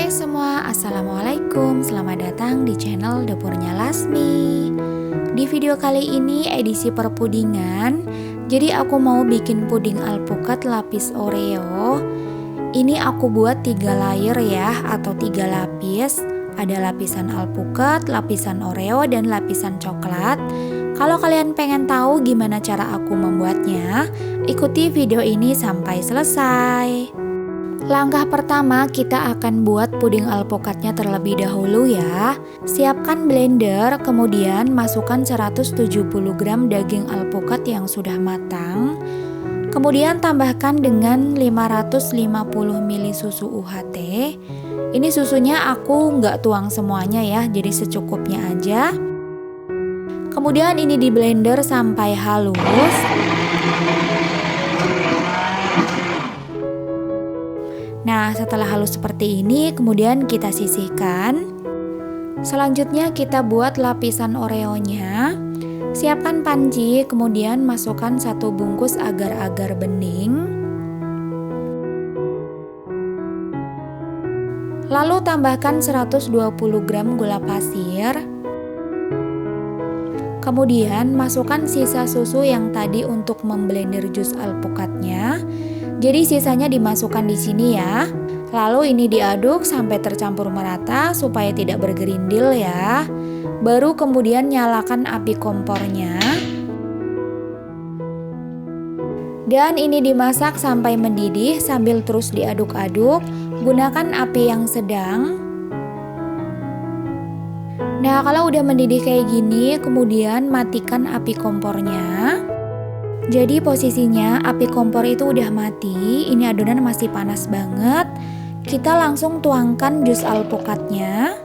Hai semua, Assalamualaikum. Selamat datang di channel Dapurnya Lasmi. Di video kali ini edisi perpudingan. Jadi aku mau bikin puding alpukat lapis Oreo. Ini aku buat 3 layer ya, atau 3 lapis. Ada lapisan alpukat, lapisan Oreo, dan lapisan coklat. Kalau kalian pengen tahu gimana cara aku membuatnya, ikuti video ini sampai selesai. Langkah pertama, kita akan buat puding alpukatnya terlebih dahulu ya. Siapkan blender, kemudian masukkan 170 gram daging alpukat yang sudah matang. Kemudian tambahkan dengan 550 ml susu UHT. Ini susunya aku nggak tuang semuanya ya, jadi secukupnya aja. Kemudian ini di blender sampai halus. Nah, setelah halus seperti ini, kemudian kita sisihkan. Selanjutnya kita buat lapisan Oreonya. Siapkan panci, kemudian masukkan 1 bungkus agar-agar bening. Lalu tambahkan 120 gram gula pasir. Kemudian masukkan sisa susu yang tadi untuk memblender jus alpukatnya. Jadi sisanya dimasukkan di sini ya. Lalu ini diaduk sampai tercampur merata supaya tidak bergerindil ya. Baru kemudian nyalakan api kompornya. Dan ini dimasak sampai mendidih sambil terus diaduk-aduk. Gunakan api yang sedang. Nah, kalau udah mendidih kayak gini, kemudian matikan api kompornya. Jadi posisinya api kompor itu udah mati, ini adonan masih panas banget. Kita langsung tuangkan jus alpukatnya.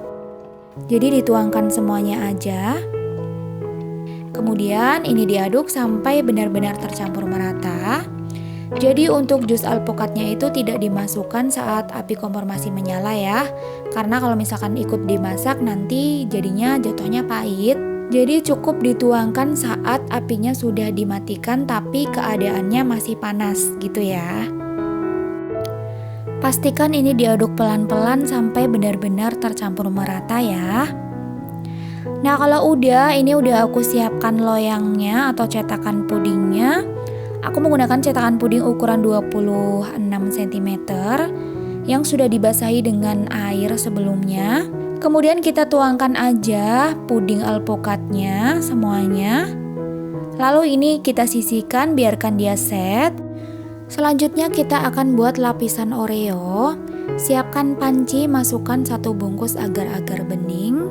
Jadi dituangkan semuanya aja. Kemudian ini diaduk sampai benar-benar tercampur merata. Jadi untuk jus alpukatnya itu tidak dimasukkan saat api kompor masih menyala ya. Karena kalau misalkan ikut dimasak nanti jadinya jatuhnya pahit. Jadi cukup dituangkan saat apinya sudah dimatikan tapi keadaannya masih panas gitu ya. Pastikan ini diaduk pelan-pelan sampai benar-benar tercampur merata ya. Nah, kalau udah, ini udah aku siapkan loyangnya atau cetakan pudingnya. Aku menggunakan cetakan puding ukuran 26 cm yang sudah dibasahi dengan air sebelumnya. Kemudian kita tuangkan aja puding alpukatnya semuanya. Lalu ini kita sisihkan, biarkan dia set. Selanjutnya kita akan buat lapisan Oreo. Siapkan panci, masukkan 1 bungkus agar-agar bening.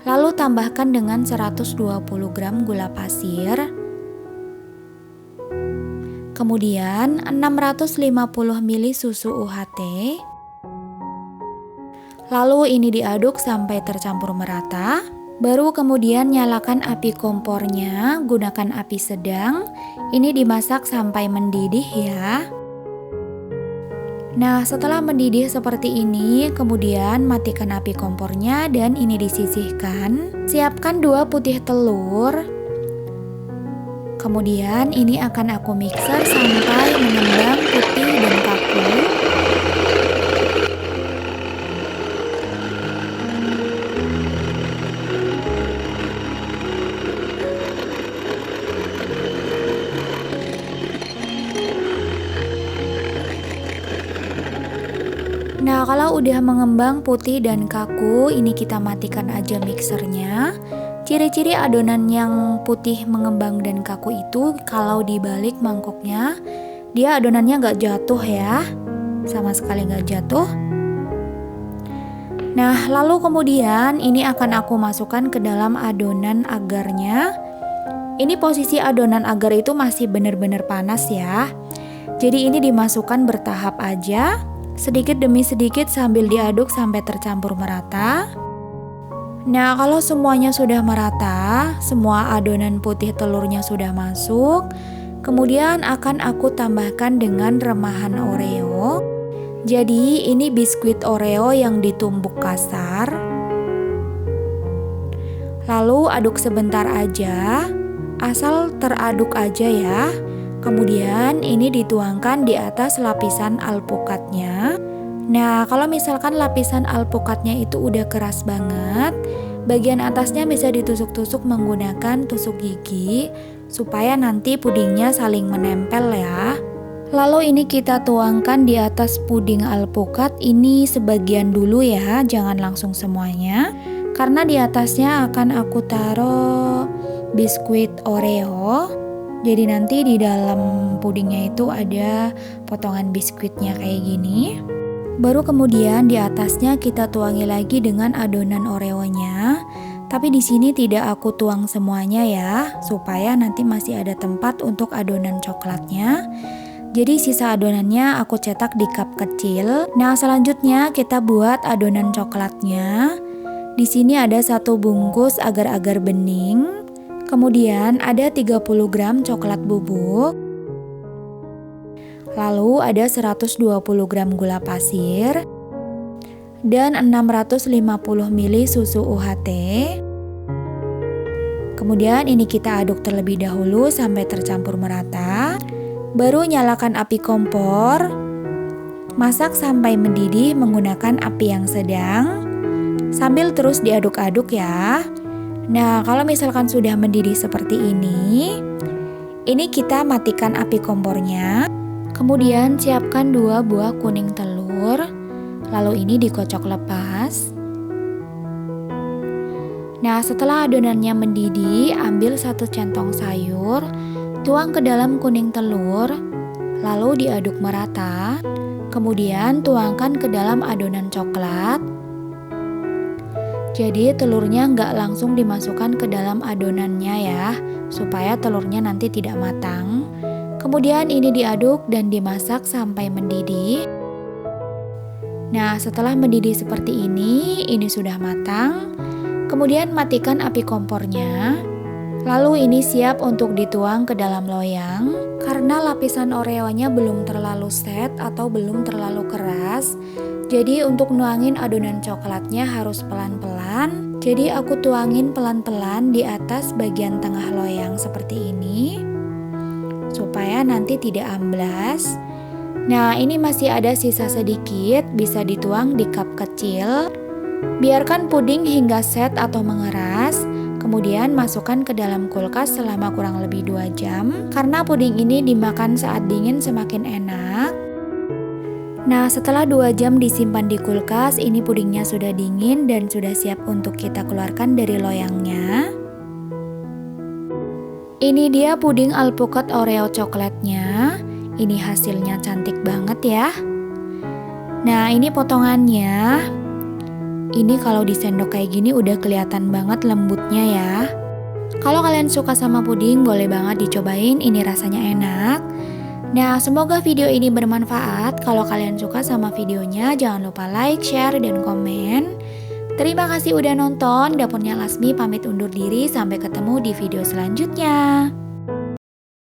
Lalu tambahkan dengan 120 gram gula pasir. Kemudian 650 ml susu UHT. Lalu ini diaduk sampai tercampur merata. Baru kemudian nyalakan api kompornya, gunakan api sedang. Ini dimasak sampai mendidih ya. Nah, setelah mendidih seperti ini, kemudian matikan api kompornya dan ini disisihkan. Siapkan 2 putih telur. Kemudian ini akan aku mixer sampai mengembang putih dan kaku. Nah, kalau udah mengembang putih dan kaku, ini kita matikan aja mixernya. Ciri-ciri adonan yang putih mengembang dan kaku itu kalau dibalik mangkoknya, dia adonannya nggak jatuh ya, sama sekali nggak jatuh. Nah, lalu kemudian ini akan aku masukkan ke dalam adonan agarnya. Ini posisi adonan agar itu masih benar-benar panas ya. Jadi ini dimasukkan bertahap aja. Sedikit demi sedikit sambil diaduk sampai tercampur merata. Nah, kalau semuanya sudah merata, semua adonan putih telurnya sudah masuk, kemudian akan aku tambahkan dengan remahan Oreo. Jadi ini biskuit Oreo yang ditumbuk kasar. Lalu aduk sebentar aja, asal teraduk aja ya. Kemudian ini dituangkan di atas lapisan alpukatnya. Nah, kalau misalkan lapisan alpukatnya itu udah keras banget, bagian atasnya bisa ditusuk-tusuk menggunakan tusuk gigi supaya nanti pudingnya saling menempel ya. Lalu ini kita tuangkan di atas puding alpukat ini sebagian dulu ya, jangan langsung semuanya. Karena di atasnya akan aku taruh biskuit Oreo. Jadi nanti di dalam pudingnya itu ada potongan biskuitnya kayak gini. Baru kemudian di atasnya kita tuangi lagi dengan adonan Oreo-nya. Tapi di sini tidak aku tuang semuanya ya, supaya nanti masih ada tempat untuk adonan coklatnya. Jadi sisa adonannya aku cetak di cup kecil. Nah, selanjutnya kita buat adonan coklatnya. Di sini ada 1 bungkus agar-agar bening. Kemudian ada 30 gram coklat bubuk. Lalu ada 120 gram gula pasir dan 650 ml susu UHT. Kemudian ini kita aduk terlebih dahulu sampai tercampur merata. Baru nyalakan api kompor. Masak sampai mendidih menggunakan api yang sedang. Sambil terus diaduk-aduk ya. Nah, kalau misalkan sudah mendidih seperti ini kita matikan api kompornya. Kemudian siapkan 2 buah kuning telur. Lalu ini dikocok lepas. Nah, setelah adonannya mendidih, ambil 1 centong sayur, tuang ke dalam kuning telur, lalu diaduk merata. Kemudian tuangkan ke dalam adonan coklat. Jadi telurnya nggak langsung dimasukkan ke dalam adonannya ya, supaya telurnya nanti tidak matang. Kemudian ini diaduk dan dimasak sampai mendidih. Nah, setelah mendidih seperti ini sudah matang. Kemudian matikan api kompornya. Lalu ini siap untuk dituang ke dalam loyang. Karena lapisan Oreo-nya belum terlalu set atau belum terlalu keras, jadi untuk nuangin adonan coklatnya harus pelan-pelan. Jadi aku tuangin pelan-pelan di atas bagian tengah loyang seperti ini, supaya nanti tidak amblas. Nah, ini masih ada sisa sedikit, bisa dituang di cup kecil. Biarkan puding hingga set atau mengeras. Kemudian masukkan ke dalam kulkas selama kurang lebih 2 jam. Karena puding ini dimakan saat dingin semakin enak. Nah, setelah 2 jam disimpan di kulkas, ini pudingnya sudah dingin dan sudah siap untuk kita keluarkan dari loyangnya. Ini dia puding alpukat Oreo coklatnya. Ini hasilnya cantik banget ya. Nah, ini potongannya. Ini kalau disendok kayak gini udah kelihatan banget lembutnya ya. Kalau kalian suka sama puding, boleh banget dicobain, ini rasanya enak. Nah, semoga video ini bermanfaat. Kalau kalian suka sama videonya, jangan lupa like, share, dan komen. Terima kasih udah nonton. Dapurnya Lasmi pamit undur diri. Sampai ketemu di video selanjutnya.